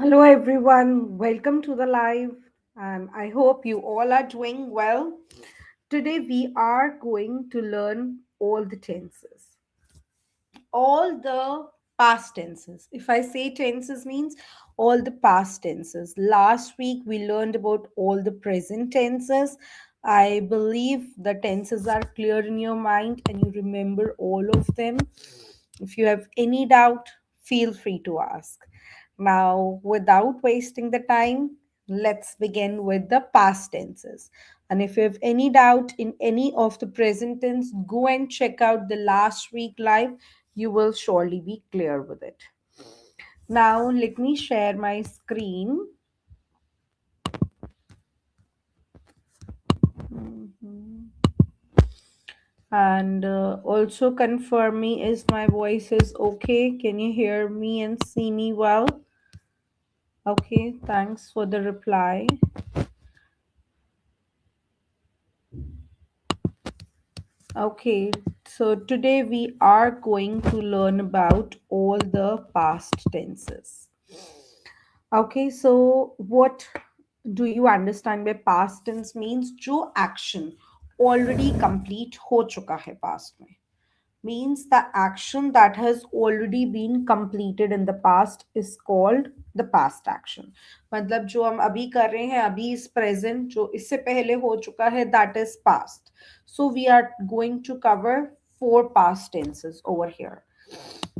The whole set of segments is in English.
Hello, everyone. Welcome to the live, and I hope you all are doing well. Today, we are going to learn all the tenses, all the past tenses. If I say tenses, means all the past tenses. Last week, we learned about all the present tenses. I believe the tenses are clear in your mind and you remember all of them. If you have any doubt, feel free to ask. Now, without wasting the time, let's begin with the past tenses. And if you have any doubt in any of the present tense, go and check out the last week live. You will surely be clear with it. Now, let me share my screen. Mhm. And also confirm me is my voice is okay. Can you hear me and see me well? Okay, thanks for the reply. Okay, so today we are going to learn about all the past tenses. Okay, so what do you understand by past tense means? जो action already complete हो चुका है past में. Means the action that has already been completed in the past is called the past action. मतलब जो हम अभी कर रहे हैं अभी is present, जो इससे पहले हो चुका है that is past. So we are going to cover four past tenses over here.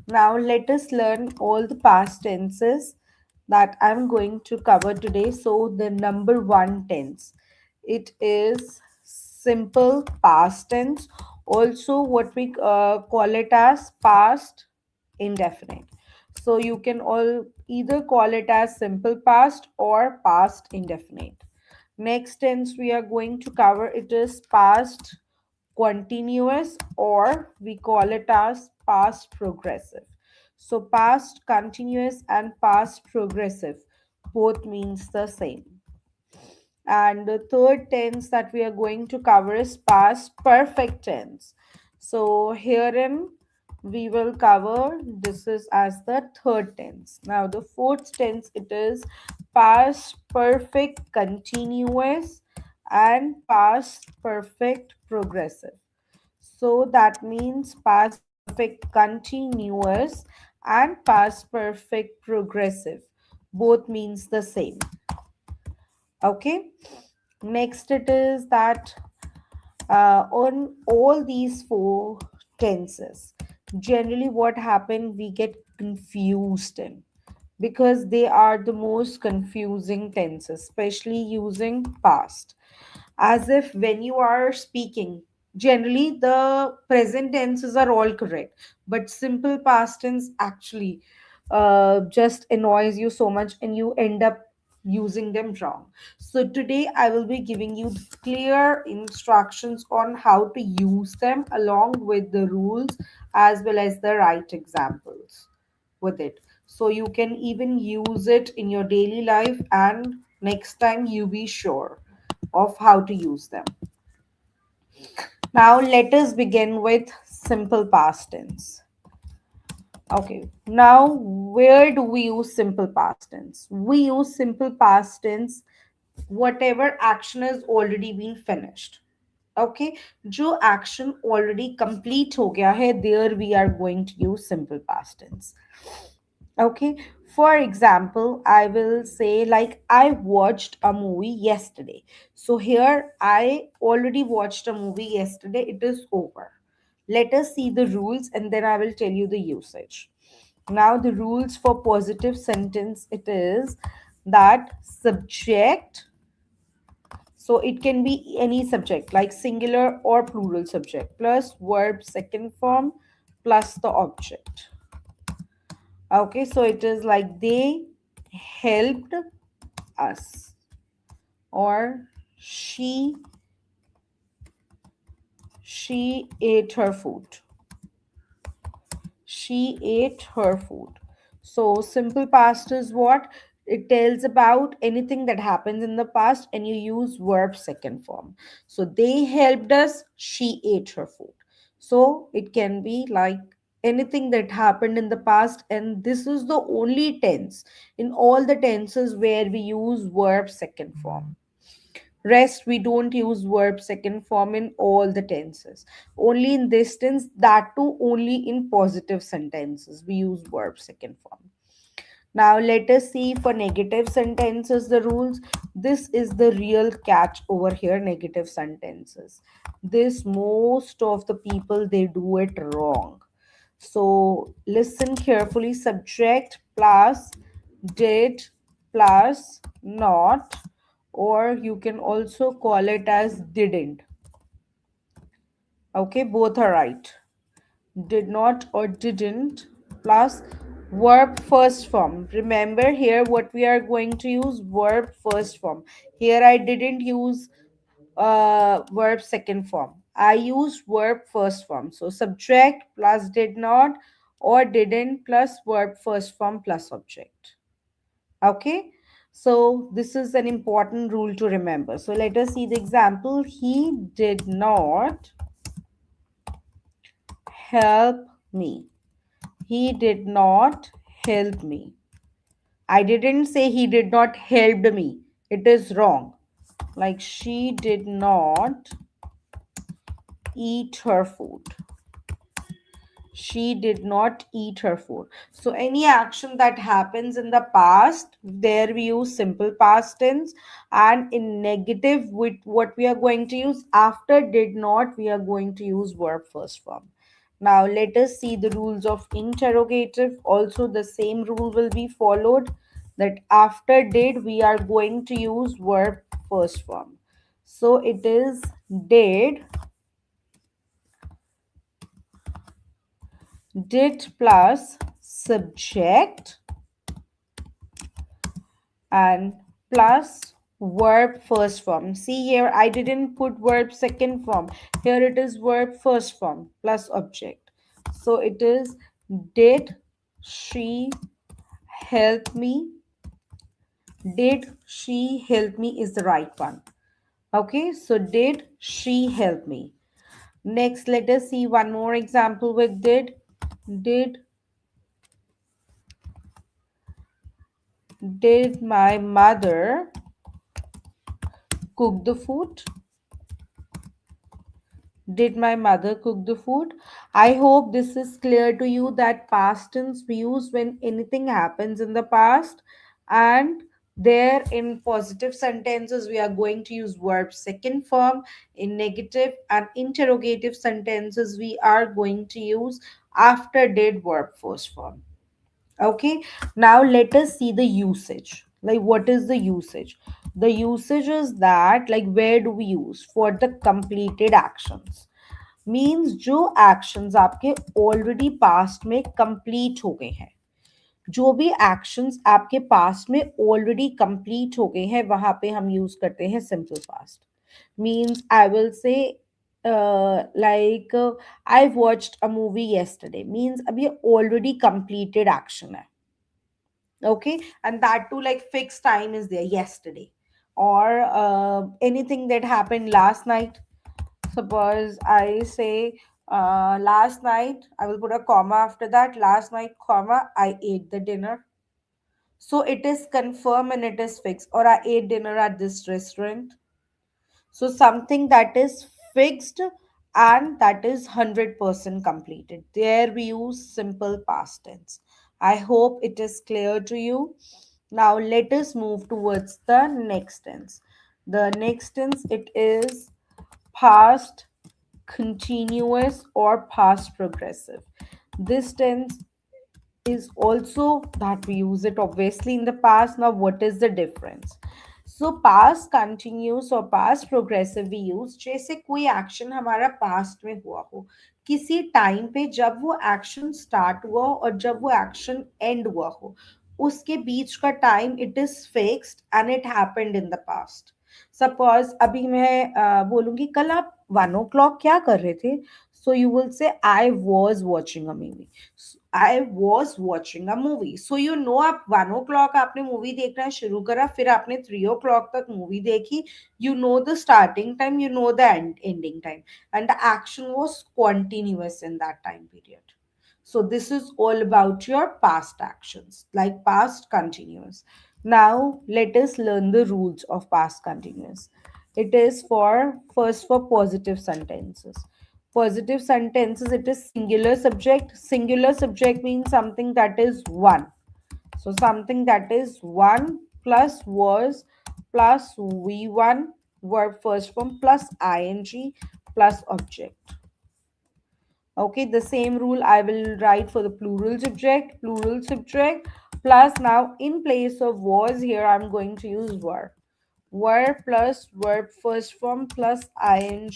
Now let us learn all the past tenses that I'm going to cover today. So the number one tense, it is simple past tense. Also, what we call it as past indefinite. So you can all either call it as simple past or past indefinite. Next tense we are going to cover it is past continuous, or we call it as past progressive. So past continuous and past progressive both means the same. And the third tense that we are going to cover is past perfect tense. So herein we will cover this is as the third tense. Now the fourth tense, it is past perfect continuous and past perfect progressive. So that means past perfect continuous and past perfect progressive both means the same. Okay, next it is that on all these four tenses, generally what happen, we get confused in, because they are the most confusing tenses, especially using past. As if when you are speaking, generally the present tenses are all correct, but simple past tense actually just annoys you so much and you end up using them wrong. So today I will be giving you clear instructions on how to use them along with the rules as well as the right examples with it, so you can even use it in your daily life and next time you be sure of how to use them. Now let us begin with simple past tense. Okay, now where do we use simple past tense? We use simple past tense whatever action has already been finished. Okay, जो action already complete हो गया है, there we are going to use simple past tense. Okay, for example, I will say, like, I watched a movie yesterday. So here, I already watched a movie yesterday, it is over. Let us see the rules and then I will tell you the usage. Now, the rules for positive sentence, it is that subject, so it can be any subject like singular or plural subject, plus verb second form, plus the object. Okay, so it is like they helped us, or she ate her food. She ate her food. So simple past is what? It tells about anything that happens in the past and you use verb second form. So they helped us, she ate her food. So it can be like anything that happened in the past, and this is the only tense in all the tenses where we use verb second form. Rest, we don't use verb second form in all the tenses. Only in this tense, that too only in positive sentences, we use verb second form. Now let us see for negative sentences the rules. This is the real catch over here, negative sentences. This most of the people they do it wrong. So listen carefully. Subject plus did plus not, or you can also call it as didn't. Okay, both are right. Did not or didn't plus verb first form. Remember here what we are going to use, verb first form. Here I didn't use verb second form. I used verb first form. So subject plus did not or didn't plus verb first form plus object. Okay. So this is an important rule to remember. So let us see the example. He did not help me. He did not help me. I didn't say he did not help me. It is wrong. Like she did not eat her food. She did not eat her food. So any action that happens in the past, there we use simple past tense, and in negative, with what we are going to use after did not, we are going to use verb first form. Now let us see the rules of interrogative. Also the same rule will be followed, that after did we are going to use verb first form. So it is did plus subject and plus verb first form. See here, I didn't put verb second form. Here it is verb first form plus object. So it is did she help me? Did she help me is the right one. Okay, so did she help me? Next, let us see one more example with did. Did did my mother cook the food? Did my mother cook the food? I hope this is clear to you that past tense we use when anything happens in the past, and there in positive sentences we are going to use verb second form. In negative and interrogative sentences we are going to use after did verb first form. Okay, now let us see the usage. Like, what is the usage? The usage is that, like, where do we use? For the completed actions. Means जो actions आपके already past में complete हो गए हैं, जो भी actions आपके past में ऑलरेडी कंप्लीट हो गए हैं वहां पे हम यूज करते हैं simple past. Means I will say like I watched a movie yesterday means अब ये ऑलरेडी कंप्लीटेड एक्शन है. Okay, and that too like fixed time is there, yesterday. Or anything that happened last night. Suppose I say last night, I will put a comma after that. Last night, comma, I ate the dinner. So it is confirmed and it is fixed. Or I ate dinner at this restaurant. So something that is fixed and that is 100% completed. There we use simple past tense. I hope it is clear to you. Now let us move towards the next tense. The next tense, it is past continuous or past progressive. This tense is also that we use it obviously in the past. Now what is the difference? So past continuous और past progressive we use जैसे कोई action हमारा past में हुआ हो, किसी time पे जब वो एक्शन स्टार्ट हुआ हो और जब वो एक्शन एंड हुआ हो, उसके बीच का time it is fixed and it happened in the past. Suppose अभी मैं बोलूंगी कल आप 1 o'clock क्या कर रहे थे, so you will say I was watching a movie. I was watching a movie. So you know आप 1 o'clock आपने मूवी देखना शुरू करा, फिर आपने 3 o'clock तक मूवी देखी. You know the starting time, you know the ending time, and the action was continuous in that time period. So this is all about your past actions, like past continuous. Now let us learn the rules of past continuous. It is for first for positive sentences. Positive sentences, it is singular subject. Singular subject means something that is one. So something that is one plus was plus v1 verb first form plus ing plus object. Okay, the same rule I will write for the plural subject. Plural subject plus, now in place of was, here I'm going to use were. Were plus verb first form plus ing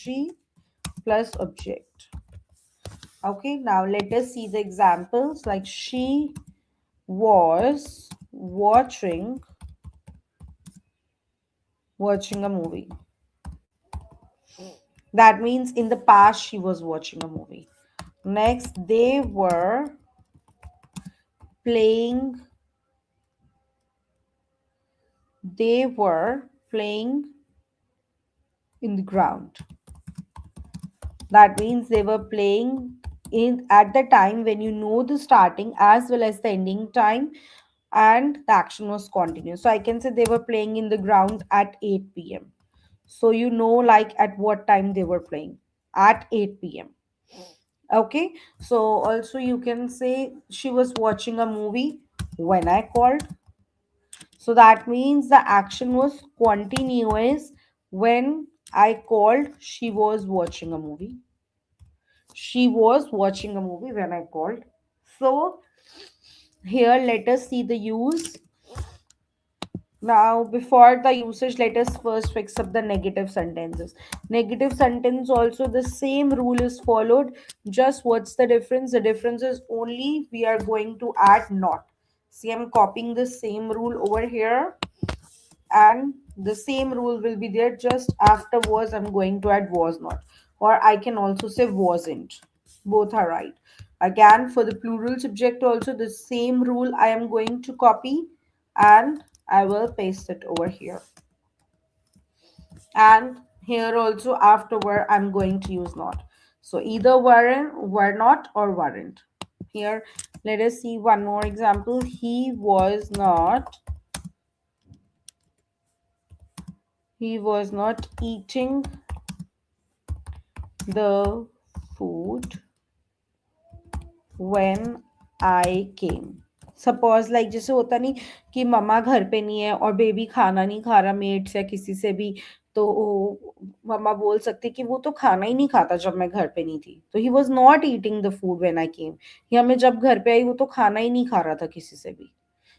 plus object. Okay, now let us see the examples. Like she was watching a movie. That means in the past she was watching a movie. Next, playing they were playing in the ground. That means they were playing in at the time when you know the starting as well as the ending time, and the action was continuous. So I can say they were playing in the ground at 8 p.m. So you know, like at what time they were playing, at 8 p.m. Okay, so also you can say she was watching a movie when I called. So that means the action was continuous. When I called, she was watching a movie. She was watching a movie when I called. So here let us see the use. Now, before the usage, let us first fix up the negative sentences. Negative sentence also the same rule is followed. Just what's the difference? The difference is only we are going to add not. See, I'm copying the same rule over here, and the same rule will be there. Just after was, I'm going to add was not, or I can also say wasn't. Both are right. Again, for the plural subject also the same rule I am going to copy, and I will paste it over here. And here also afterward I'm going to use not. So either were not, or weren't. Here let us see one more example. He was not eating the food when I came. Suppose like जैसे होता नहीं कि मम्मा घर पे नहीं है और baby खाना नहीं खा रहा मेट से या किसी से भी, तो मम्मा बोल सकती कि वो तो खाना ही नहीं खाता जब मैं घर पे नहीं थी. तो he was not eating the food when I came. या मैं जब घर पे आई वो तो खाना ही नहीं खा रहा था किसी से भी.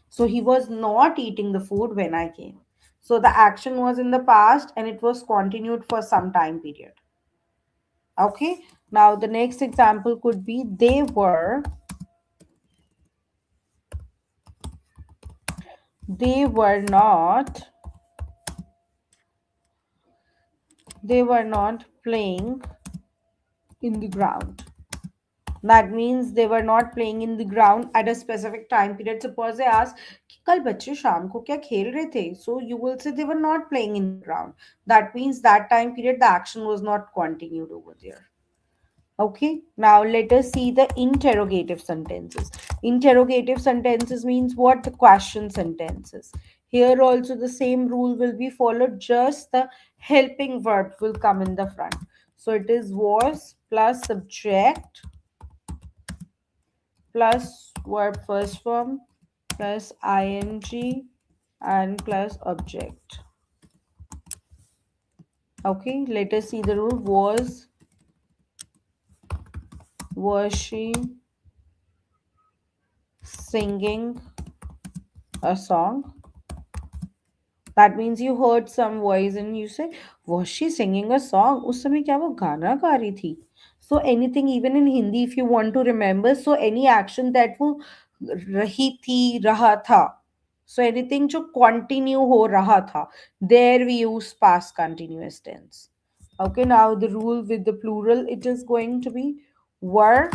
So he was not eating the food when I came. So the action was in the past and it was continued for some time period. Okay. Now the next example could be they were not playing in the ground. That means they were not playing in the ground at a specific time period. Suppose they ask कि कल बच्चे शाम को क्या खेल रहे थे, so you will say they were not playing in the ground. That means that time period the action was not continued over there. Okay, now let us see the interrogative sentences. Interrogative sentences means what? The question sentences. Here also the same rule will be followed, just the helping verb will come in the front. So it is was plus subject plus verb first form plus ing and plus object. Okay, let us see the rule. Was she singing a song? That means you heard some voice and you say, was she singing a song? उस समय क्या वो गाना गा रही थी? So anything, even in Hindi, if you want to remember, so any action that वो रही थी, रहा था. So anything जो continue हो रहा था, there we use past continuous tense. Okay, now the rule with the plural, it is going to be were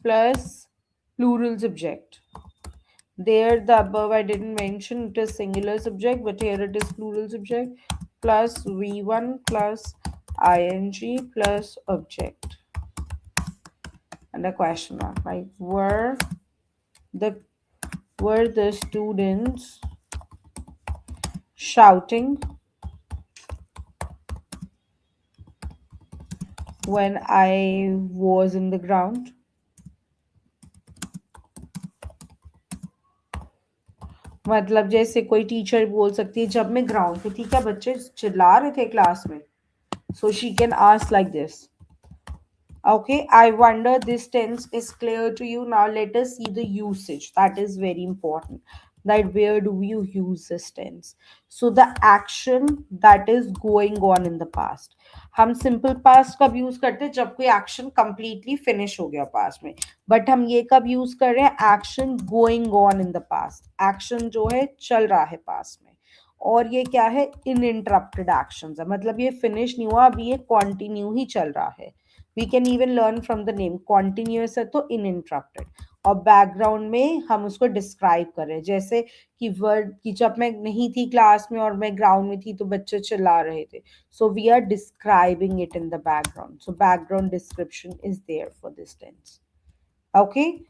plus plural subject. There, the above I didn't mention, it is singular subject, but here it is plural subject plus v1 plus ing plus object and a question mark. Like the were the students shouting when I was in the ground? मतलब जैसे कोई teacher बोल सकती है जब मैं ground पे थी क्या बच्चे चिल्ला रहे थे क्लास में. So she can ask like this. Okay, I wonder this tense is clear to you. Now let us see the usage. That is very important. That where do you use this tense? So the action that is going on in the past. हम simple past कब use करते हैं जब कोई action completely finish हो गया past में. But हम ये कब use कर रहे हैं action going on in the past. Action जो है चल रहा है past में. और ये क्या है uninterrupted actions है मतलब ये finish नहीं हुआ अभी ये continue ही चल रहा है. We can even learn from the name continuous है तो इनइंटरप्टेड और बैकग्राउंड में हम उसको डिस्क्राइब कर रहे हैं जैसे कि वर्ड की जब मैं नहीं थी क्लास में और मैं ग्राउंड में थी तो बच्चे चिल्ला रहे थे so we are describing it in the background so background description is there for this tense. Okay,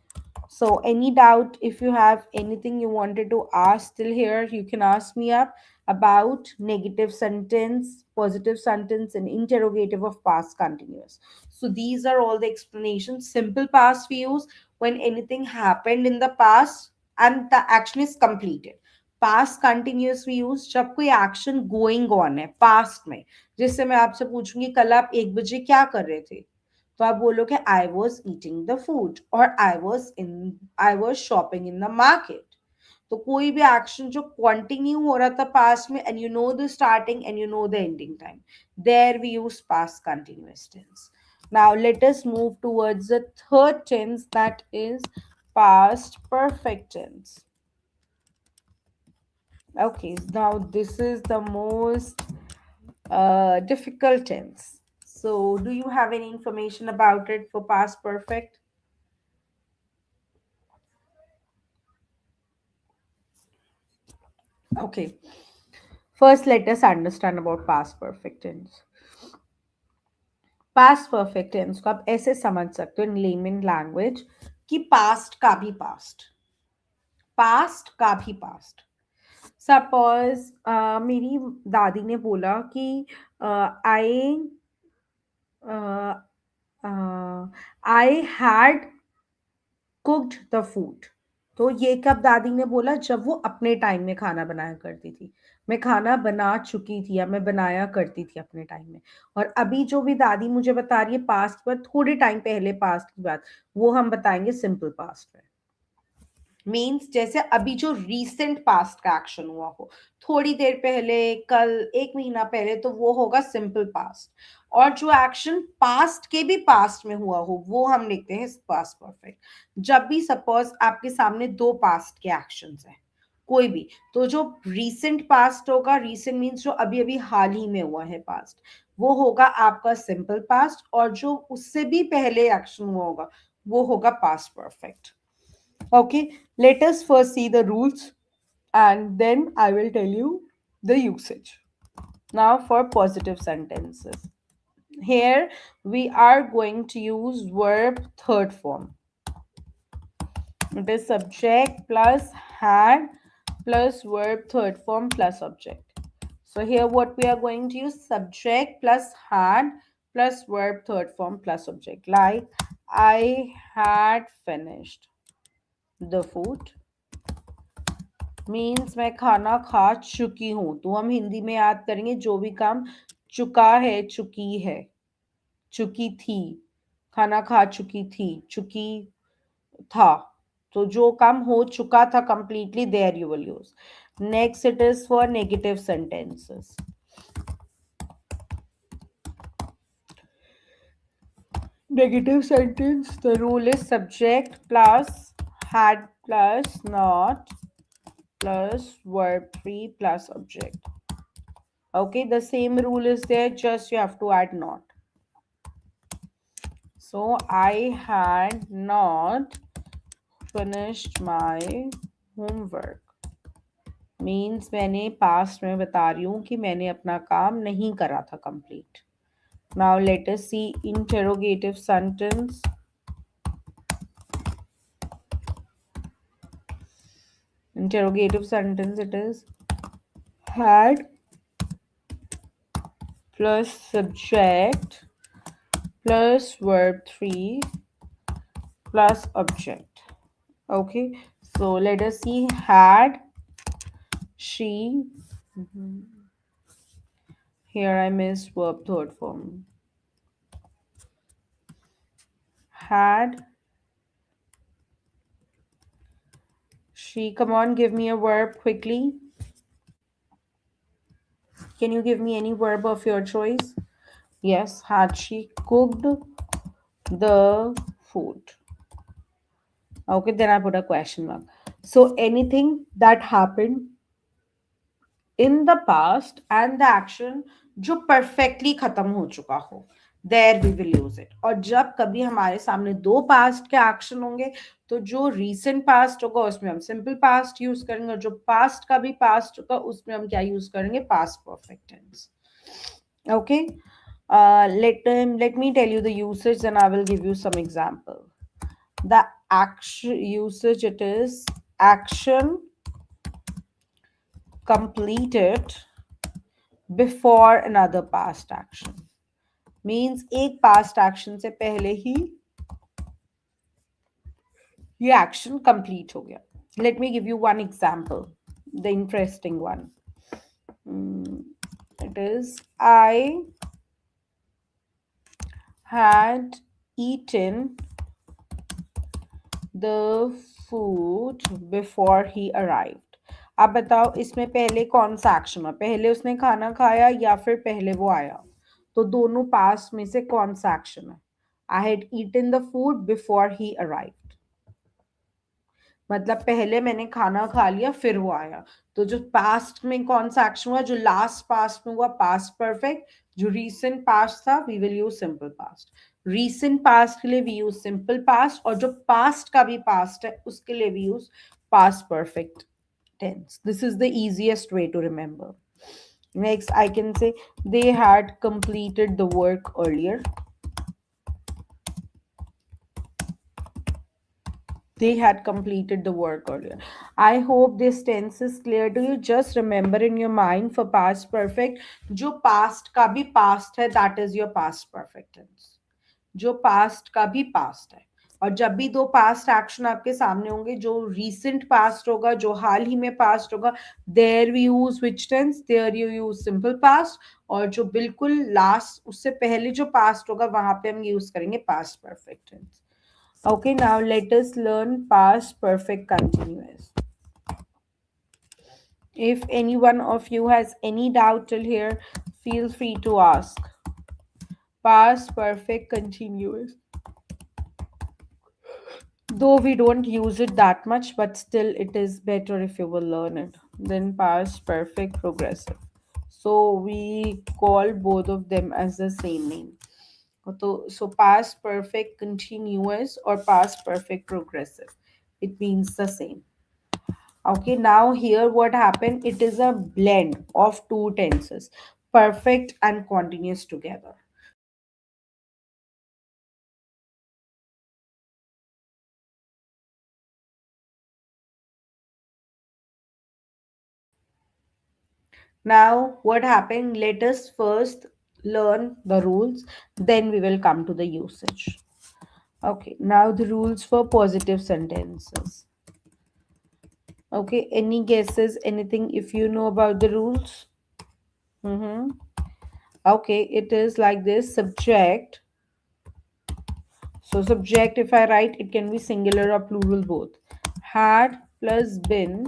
so any doubt, if you have anything you wanted to ask till here, you can ask me up about negative sentence, positive sentence, and interrogative of past continuous. So these are all the explanations. Simple past we use when anything happened in the past and the action is completed. Past continuous we use जब कोई action going on है past में. जिससे मैं आपसे पूछूंगी कल आप 1 बजे क्या कर रहे थे तो आप बोलोगे I was eating the food और I was shopping in the market. तो कोई भी एक्शन जो कंटिन्यू हो रहा था पास्ट में and you know the starting and you know the ending time there we use past continuous tense. Now let us move towards the third tense that is past perfect tense. Okay, now this is the most difficult tense. So, do you have any information about it for past perfect? Okay, first let us understand about past perfect tense. Past perfect tense को आप ऐसे समझ सकते हो in layman language कि past का भी past का भी past. Suppose मेरी दादी ने बोला कि I uh, I had cooked the food. तो ये कब दादी ने बोला जब वो अपने टाइम में खाना बनाया करती थी. मैं खाना बना चुकी थी या मैं बनाया करती थी अपने टाइम में. और अभी जो भी दादी मुझे बता रही है पास्ट पर थोड़े टाइम पहले पास्ट की बात वो हम बताएंगे सिंपल पास्ट में. मीन्स जैसे अभी जो रीसेंट पास्ट का एक्शन हुआ हो थोड़ी देर पहले कल 1 महीना पहले तो वो होगा सिंपल पास्ट. और जो एक्शन पास्ट के भी पास्ट में हुआ हो वो हम लिखते हैं पास्ट परफेक्ट. जब भी सपोज आपके सामने दो पास्ट के एक्शंस हैं कोई भी तो जो रीसेंट पास्ट होगा रीसेंट मीन्स जो अभी अभी हाल ही में हुआ है पास्ट वो होगा आपका सिंपल पास्ट और जो उससे भी पहले एक्शन हुआ होगा वो होगा past perfect. Okay, let us first see the rules and then I will tell you the usage. Now, for positive sentences. Here we are going to use verb third form. It is subject plus had plus verb third form plus object. So, here what we are going to use subject plus had plus verb third form plus object. Like, I had finished the food. Means मैं खाना खा चुकी हूं तो हम हिंदी में याद करेंगे जो भी काम चुका है चुकी है चुकी थी खाना खा चुकी थी चुकी था. तो जो काम हो चुका था completely there you will use. Next it is for negative sentences. Negative sentence, the rule is subject plus had plus not plus verb 3 plus object. Okay, the same rule is there, just you have to add not. So I had not finished my homework. Means मैंने past में बता रही हूँ कि मैंने अपना काम नहीं करा था complete. Now let us see interrogative sentence. Interrogative sentence, it is had plus subject plus verb 3 plus object. Okay, so let us see. Had she, here I missed verb third form. Had she, come on, give me a verb quickly. Can you give me any verb of your choice? Yes, had she cooked the food? Okay, then I put a question mark. So anything that happened in the past and the action जो perfectly खत्म हो चुका हो, there we will use it. और जब कभी हमारे सामने दो past के action होंगे तो जो recent past होगा उसमें हम simple past use करेंगे और जो past का भी past होगा उसमें हम क्या use करेंगे, past perfect tense. Okay, let me tell you the usage and I will give you some example. The action usage, it is action completed before another past action. Means एक past action से पहले ही ये action complete हो गया. Let me give you one example, the interesting one. Mm, it is I had eaten the food before he arrived. अब बताओ इसमें पहले कौन सा एक्शन है, पहले उसने खाना खाया या फिर पहले वो आया? तो दोनों पास में से कौन सा एक्शन है? I had eaten the food before he arrived, मतलब पहले मैंने खाना खा लिया फिर वो आया. तो जो पास्ट में कौन सा एक्शन हुआ, जो लास्ट पास्ट में हुआ पास्ट परफेक्ट, जो रीसेंट पास्ट था we will use simple past. Recent past के लिए वी यूज सिंपल पास्ट और जो पास्ट का भी पास्ट है उसके लिए we use past perfect tense. This is the easiest way to remember. Next I can say they had completed the work earlier. They had completed the work earlier. I hope this tense is clear to you. Just remember in your mind for past perfect, जो past का भी past है, that is your past perfect tense. जो past का भी past है. और जब भी दो past action आपके सामने होंगे, जो recent past होगा, जो हाल ही में past होगा, there we use which tense? There you use simple past. और जो बिल्कुल last उससे पहले जो past होगा वहां पे हम use करेंगे past perfect tense. Okay, now let us learn past perfect continuous. If any one of you has any doubt till here, feel free to ask. Past perfect continuous. Though we don't use it that much, but still it is better if you will learn it. Then past perfect progressive. So we call both of them as the same name. So past perfect continuous or past perfect progressive, it means the same. Okay, now here what happened? It is a blend of two tenses, perfect and continuous together. Now what happened? Let us first learn the rules, then we will come to the usage. Okay, now the rules for positive sentences. Okay, any guesses, anything if you know about the rules? Mm-hmm. Okay, it is like this: subject. So subject, if I write, it can be singular or plural both. Had plus been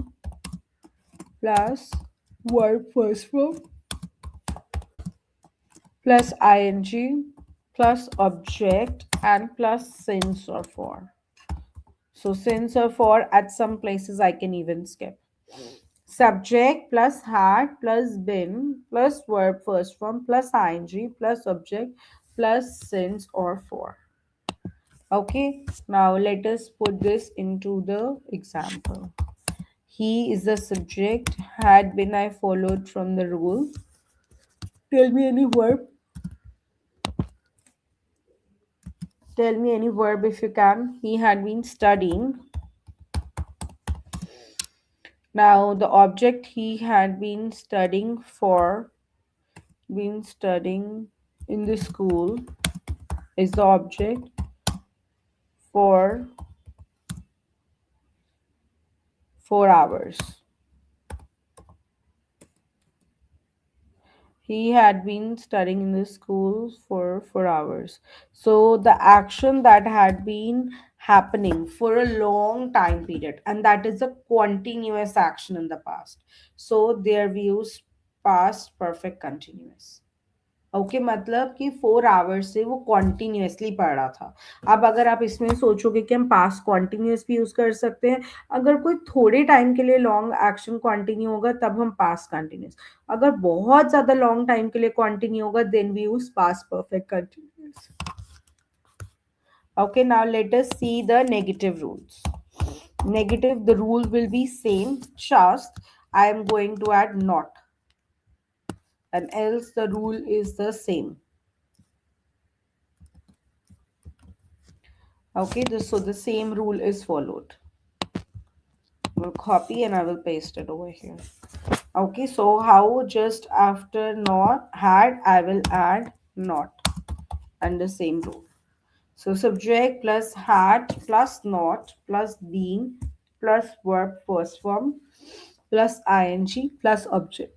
plus verb first form plus ing plus object and plus since or for. So since or for, at some places I can even skip. Subject plus had plus been plus verb first form plus ing plus object plus since or for. Okay, now let us put this into the example. He is the subject. Had been I followed from the rule. Tell me any verb. Tell me any verb if you can. He had been studying. Now, the object he had been studying in the school is the object for 4 hours. He had been studying in the school for 4 hours. So the action that had been happening for a long time period, and that is a continuous action in the past. So there we use past perfect continuous. Okay मतलब कि 4 hours से वो continuously पढ़ रहा था. अब अगर आप इसमें सोचोगे कि हम पास्ट कॉन्टिन्यूस भी यूज कर सकते हैं, अगर कोई थोड़े टाइम के लिए लॉन्ग एक्शन कंटिन्यू होगा तब हम पास्ट कंटिन्यूस, अगर बहुत ज्यादा लॉन्ग टाइम के लिए कंटिन्यू होगा then we use past perfect continuous. Okay, now let us see the negative rules. Negative, the rule will be same, just I am going to add not, and else the rule is the same. Okay, so the same rule is followed. We'll copy and I will paste it over here. Okay, so how just after not had I will add not, and the same rule. So subject plus had plus not plus being plus verb first form plus ing plus object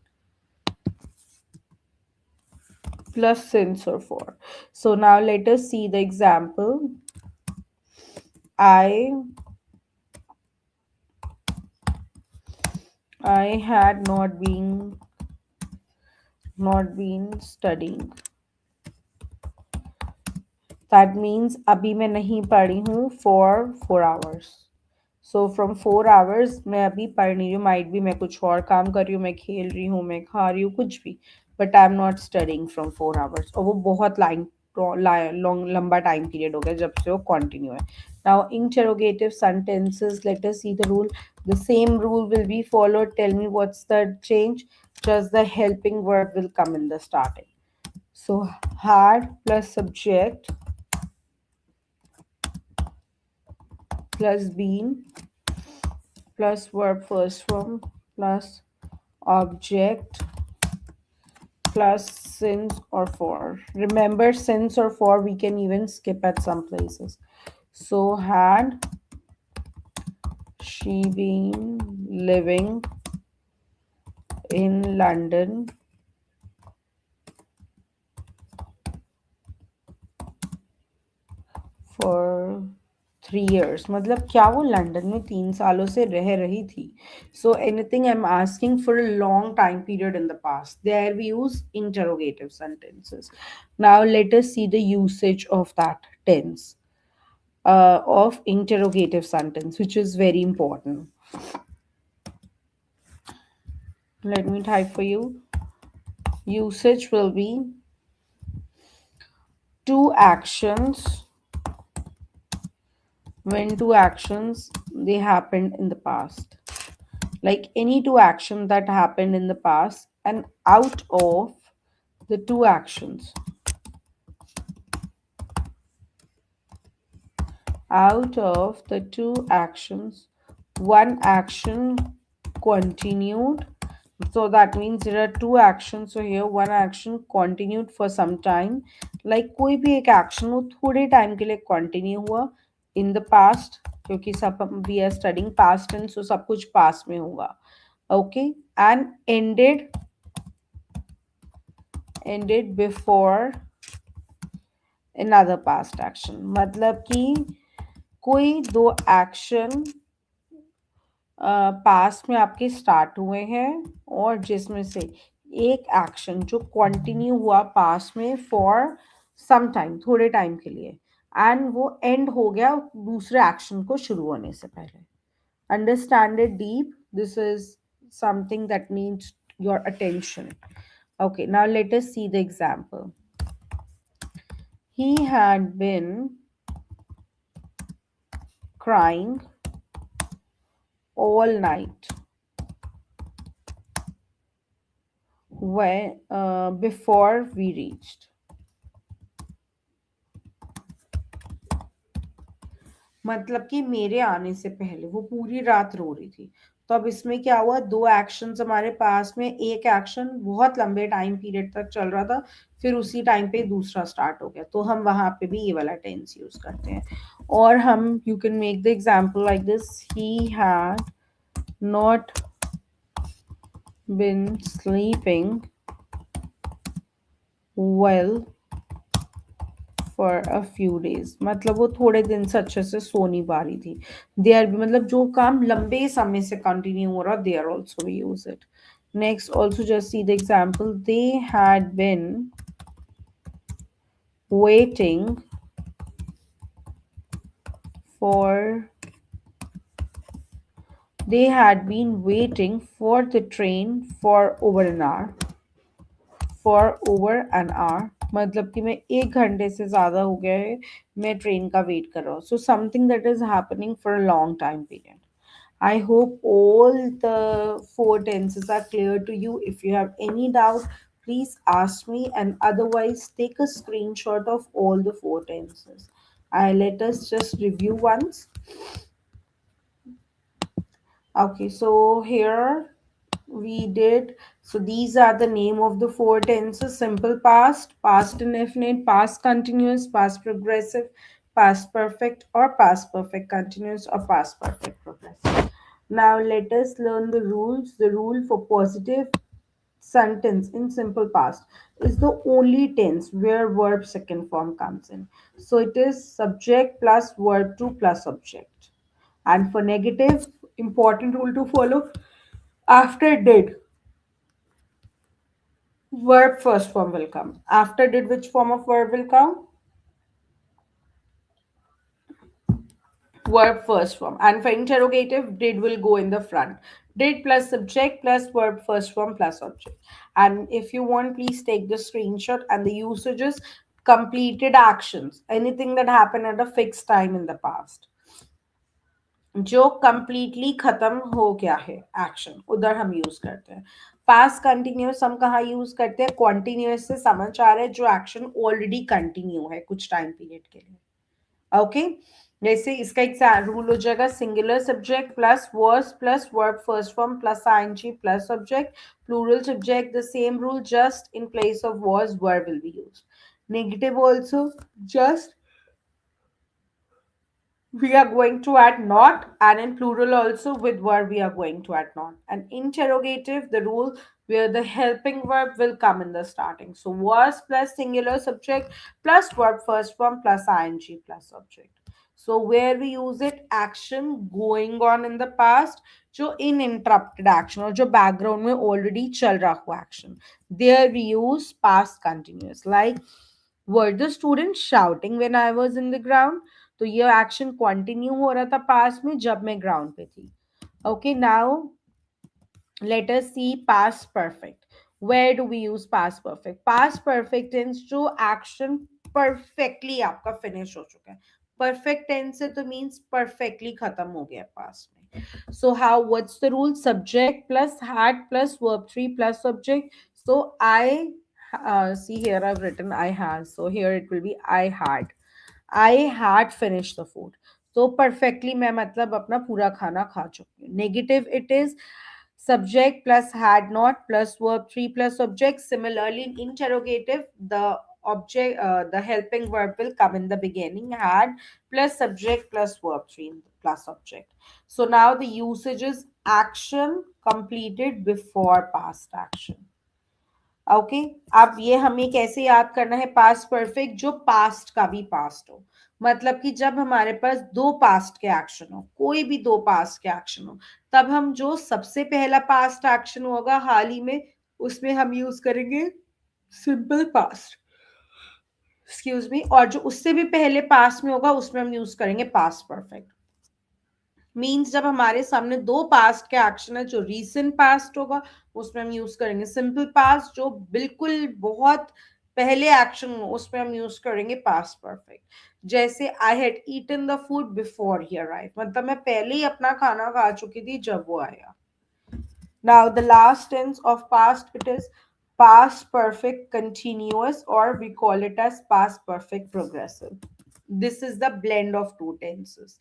plus since or for. So now let us see the example. I I had not been studying. That means अभी मैं नहीं पढ़ी हूँ for 4 hours. So from 4 hours मैं अभी पढ़ नहीं रही हूँ. Might be मैं कुछ और काम कर रही हूँ, मैं खेल रही हूँ, मैं खा रही हूँ, कुछ भी. But I'm not studying from 4 hours. और वो बहुत long लंबा time period हो गया जब से वो continue है. Now interrogative sentences. Let us see the rule. The same rule will be followed. Tell me what's the change. Just the helping verb will come in the starting. So had plus subject plus been plus verb first form plus object plus since or for. Remember, since or for we can even skip at some places. So had she been living in London for 3 years, मतलब क्या वो London में 3 सालों से रह रही थी. So anything I'm asking for a long time period in the past, there we use interrogative sentences. Now let us see the usage of that tense, of interrogative sentence, which is very important. Let me type for you. Usage will be two actions, when two actions they happened in the past, like any two actions that happened in the past, and the two actions out of the two actions one action continued. So that means there are two actions, so here one action continued for some time. Like कोई भी एक action वो थोड़े time के लिए continue हुआ in the past, क्योंकि सब we are studying past tense, so सब कुछ past में होगा. Okay, and ended before another past action. मतलब कि कोई दो एक्शन पास्ट में आपके स्टार्ट हुए हैं और जिसमें से एक एक्शन जो कंटिन्यू हुआ पास्ट में फॉर सम टाइम, थोड़े टाइम के लिए, एंड वो एंड हो गया दूसरे एक्शन को शुरू होने से पहले. Understand it deep. This is something that needs your attention. Okay, now let us see the example. He had been crying all night when before we reached. मतलब कि मेरे आने से पहले वो पूरी रात रो रही थी। तो अब इसमें क्या हुआ, दो एक्शंस हमारे पास में, एक एक्शन बहुत लंबे टाइम पीरियड तक चल रहा था, फिर उसी टाइम पे दूसरा स्टार्ट हो गया, तो हम वहां पे भी ये वाला टेंस यूज करते हैं। और हम, you can make the example like this, he had not been sleeping well for a few days, मतलब वो थोड़े दिन से अच्छे से सो नहीं पा रही थी। दे आर भी, मतलब जो काम लंबे समय से कंटिन्यू हो रहा, they are also we use it. Next also just see the example, they had been waiting for they had been waiting for the train for over an hour, मतलब कि मैं 1 घंटे से ज्यादा हो गया है मैं ट्रेन का वेट कर रहा हूँ, so something that is happening for a long time period. I hope all the four tenses are clear to you. If you have any doubt, please ask me, and otherwise take a screenshot of all the four tenses. Let us just review once. Okay, so here we did, so these are the name of the four tenses: simple past, past indefinite, past continuous, past progressive, past perfect, or past perfect continuous, or past perfect progressive. Now let us learn the rules. The rule for positive sentence in simple past is the only tense where verb second form comes in. So it is subject plus verb to plus object. And for negative, important rule to follow, after did, verb first form will come. After did, which form of verb will come? Verb first form. And for interrogative, did will go in the front. Did plus subject plus verb first form plus object. And if you want, please take the screenshot, and the usages: completed actions, anything that happened at a fixed time in the past, जो completely खत्म हो गया है action, उधर हम use करते हैं। Past continuous हम कहाँ यूज करते हैं? कॉन्टिन्यूस से समझ आ रहा है जो एक्शन ऑलरेडी कंटिन्यू है कुछ टाइम पीरियड के लिए। ओके, जैसे इसका एक रूल हो जाएगा, singular subject plus verb first form plus ING plus subject, plural subject the same rule, just in place of was verb will be used. Negative also, just we are going to add not, and in plural also with verb we are going to add not. And interrogative, the rule where the helping verb will come in the starting, so was plus singular subject plus verb first form plus ing plus subject. So where we use it, action going on in the past, जो uninterrupted action और जो background में already चल रहा हुआ action, there we use past continuous, like were the students shouting when I was in the ground? तो ये action continue हो रहा था पास में जब मैं ग्राउंड पे थी। Okay, now let us see past perfect. Where do we use past perfect? Past perfect tense जो action perfectly आपका finish हो चुका है। Perfect tense से तो means perfectly खत्म हो गया past में। So how, what's the rule? Subject plus had plus verb 3 plus subject. So I, see here I've written I had. So here it will be I had. I had finished the food. तो perfectly मैं मतलब अपना पूरा खाना खा चुकी हूँ। Negative it is subject plus had not plus verb 3 plus object. Similarly, in interrogative, the object, the helping verb will come in the beginning, had plus subject plus verb 3 plus object. So now the usage is action completed before past action. Okay, अब ये हमें कैसे याद करना है? Past perfect जो past का भी पास्ट हो, मतलब कि जब हमारे पास दो पास्ट के एक्शन हो, कोई भी दो पास्ट के एक्शन हो, तब हम जो सबसे पहला पास्ट एक्शन होगा हाल ही में, उसमें हम यूज करेंगे सिंपल पास्ट, एक्सक्यूज मी, और जो उससे भी पहले पास्ट में होगा उसमें हम यूज करेंगे पास्ट परफेक्ट। मीन्स जब हमारे सामने दो पास्ट के एक्शन है, जो रीसेंट पास्ट होगा उसमें हम यूज करेंगे सिंपल पास्ट, जो बिल्कुल बहुत पहले एक्शन हो उसमें हम यूज करेंगे पास्ट परफेक्ट। जैसे I had eaten the food before he arrive, मतलब मैं पहले ही अपना खाना खा चुकी थी जब वो आया। Now the last tense of past, it is past perfect continuous, or we call it as past perfect progressive. This is the blend of two tenses,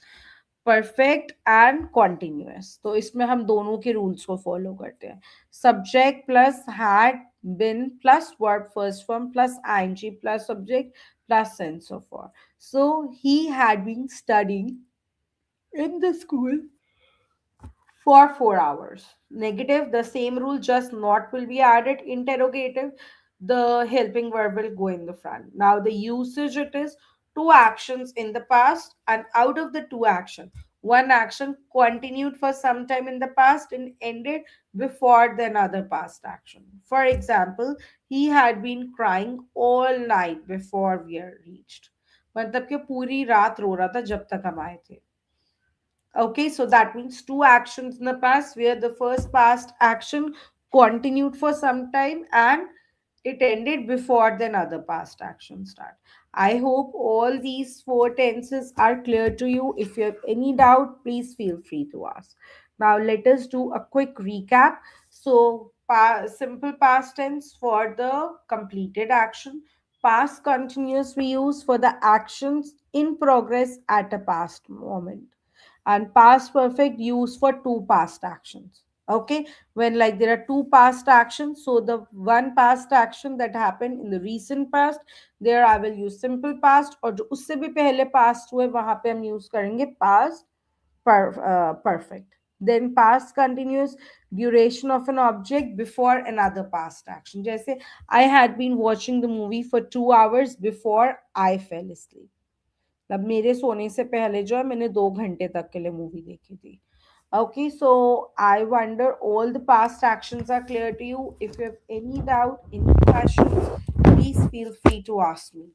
perfect and continuous. तो इसमें हम दोनों के रूल्स को फॉलो करते हैं। Subject plus had been plus verb first form plus ING plus subject plus sense of verb. So he had been studying in the school for 4 hours. Negative, the same rule, just not will be added. Interrogative, the helping verb will go in the front. Now, the usage it is two actions in the past, and out of the two action, one action continued for some time in the past and ended before the another past action. For example, he had been crying all night before we reached. मतलब कि पूरी रात रो रहा था जब तक हम आए थे। Okay, so that means two actions in the past where the first past action continued for some time and it ended before the other past action start. I hope all these four tenses are clear to you. If you have any doubt, please feel free to ask. Now let us do a quick recap. So simple past tense for the completed action. Past continuous we use for the actions in progress at a past moment, and past perfect used for two past actions. Okay, when like there are two past actions, so the one past action that happened in the recent past, there I will use simple past, और जो उससे भी पहले past हुए वहां पे हम use करेंगे past perfect. Then past continuous, duration of an object before another past action, जैसे I had been watching the movie for 2 hours before I fell asleep. मतलब मेरे सोने से पहले जो है मैंने 2 घंटे तक के लिए मूवी देखी थी। Okay, so I wonder all the past actions are clear to you. If you have any doubt, any questions, please feel free to ask me.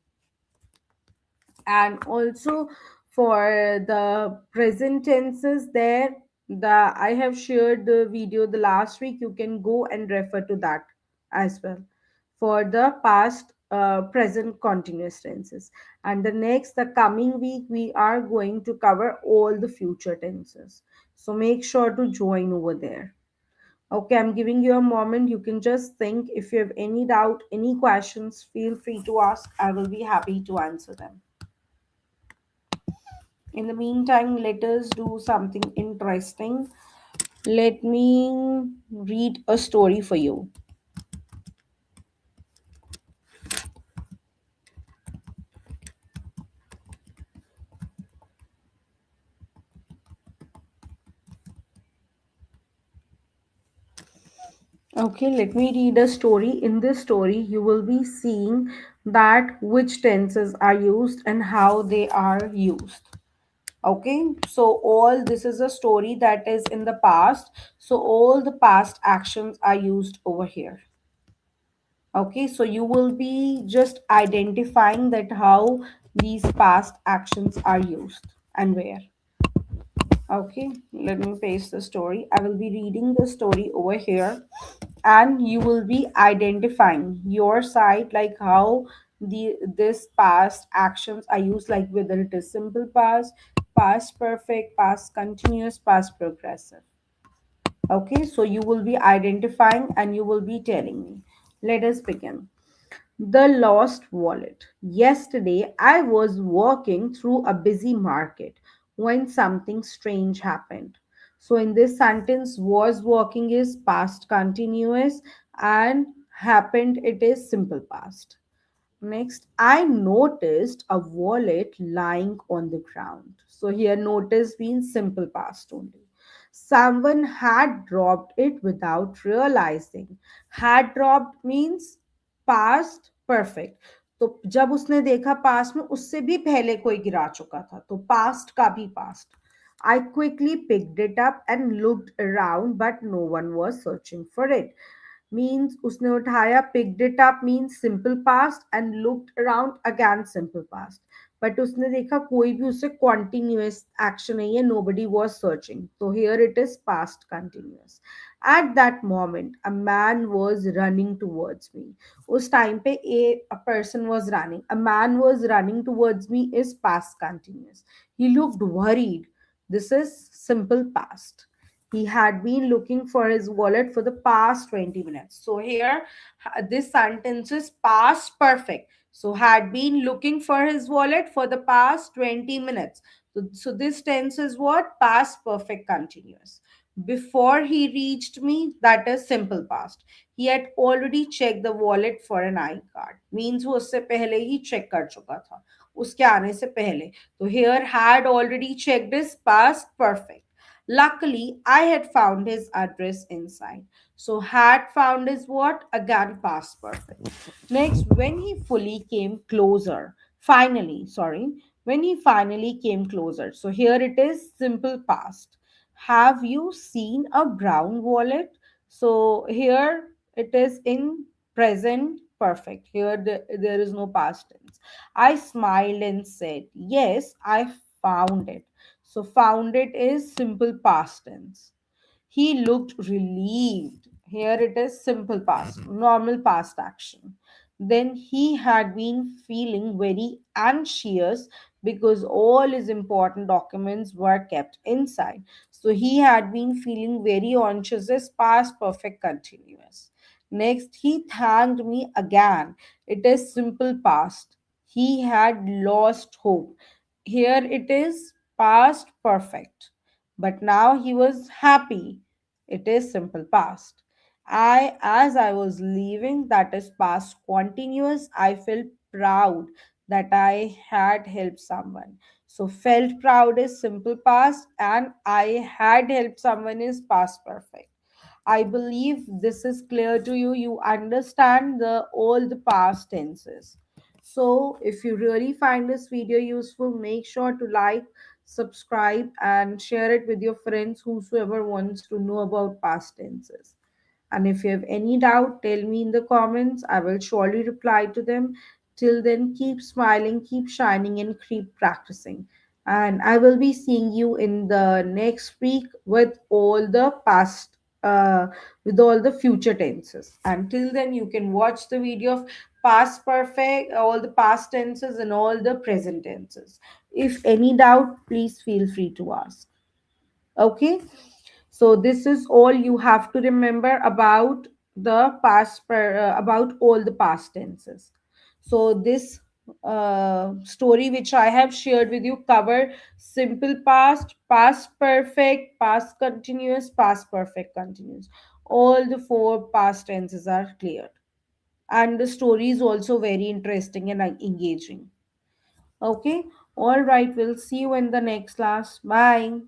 And also for the present tenses, there the I have shared the video the last week. You can go and refer to that as well for the past present continuous tenses. And the next, the coming week, we are going to cover all the future tenses, so make sure to join over there. Okay, I'm giving you a moment. You can just think. If you have any doubt, any questions, feel free to ask. I will be happy to answer them. In the meantime, let us do something interesting. Let me read a story for you. Okay, let me read a story. In this story, you will be seeing that which tenses are used and how they are used. Okay, so all this is a story that is in the past. So all the past actions are used over here. Okay, so you will be just identifying that how these past actions are used and where. Okay, let me paste the story. I will be reading the story over here, and you will be identifying your side like how this past actions are used, like whether it is simple past, past perfect, past continuous, past progressive. Okay, so you will be identifying and you will be telling me. Let us begin. The lost wallet. Yesterday, I was walking through a busy market when something strange happened. So, in this sentence, was walking is past continuous and happened it is simple past. Next, I noticed a wallet lying on the ground. So here notice means simple past only. Someone had dropped it without realizing. Had dropped means past perfect. तो जब उसने देखा past में उससे भी पहले कोई गिरा चुका था, तो पास्ट का भी past. I quickly picked it up and looked around, but no one was searching for it. Means उसने उठाया, picked it up means simple past and looked around again simple past. But उसने देखा कोई भी उससे continuous action नहीं है, nobody was searching. So here it is past continuous. At that moment, a man was running towards me. उस time पे a person was running. A man was running towards me is past continuous. He looked worried. This is simple past. He had been looking for his wallet for the past 20 minutes. So here, this sentence is past perfect. So had been looking for his wallet for the past 20 minutes. So this tense is what? Past perfect continuous. Before he reached me, that is simple past. He had already checked the wallet for an I card, means वो उससे पहले ही check कर चुका था, उसके आने से पहले. तो here had already checked is past perfect. Luckily, I had found his address inside. So had found is what? Again past perfect. Next, when he fully came closer, finally, sorry, when he finally came closer. So here it is simple past. Have you seen a brown wallet? So here it is in present perfect. Here there is no past tense. I smiled and said, yes, I found it. So found it is simple past tense. He looked relieved. Here it is simple past, normal past action. Then he had been feeling very anxious because all his important documents were kept inside. So he had been feeling very anxious as past perfect continuous. Next, he thanked me again. It is simple past. He had lost hope. Here it is past perfect. But now he was happy. It is simple past. As I was leaving, that is past continuous, I felt proud that I had helped someone. So felt proud is simple past, and I had helped someone is past perfect. I believe this is clear to you. You understand the all the past tenses. So if you really find this video useful, make sure to like, subscribe, and share it with your friends whosoever wants to know about past tenses. And if you have any doubt, tell me in the comments. I will surely reply to them. Till then, keep smiling, keep shining, and keep practicing. And I will be seeing you in the next week uh, with all the future tenses. Until then, you can watch the video of past perfect, all the past tenses, and all the present tenses. If any doubt, please feel free to ask. Okay, so this is all you have to remember about about all the past tenses. So this story which I have shared with you cover simple past, past perfect, past continuous, past perfect continuous. All the four past tenses are cleared, and the story is also very interesting and engaging. Okay, all right, we'll see you in the next class. Bye.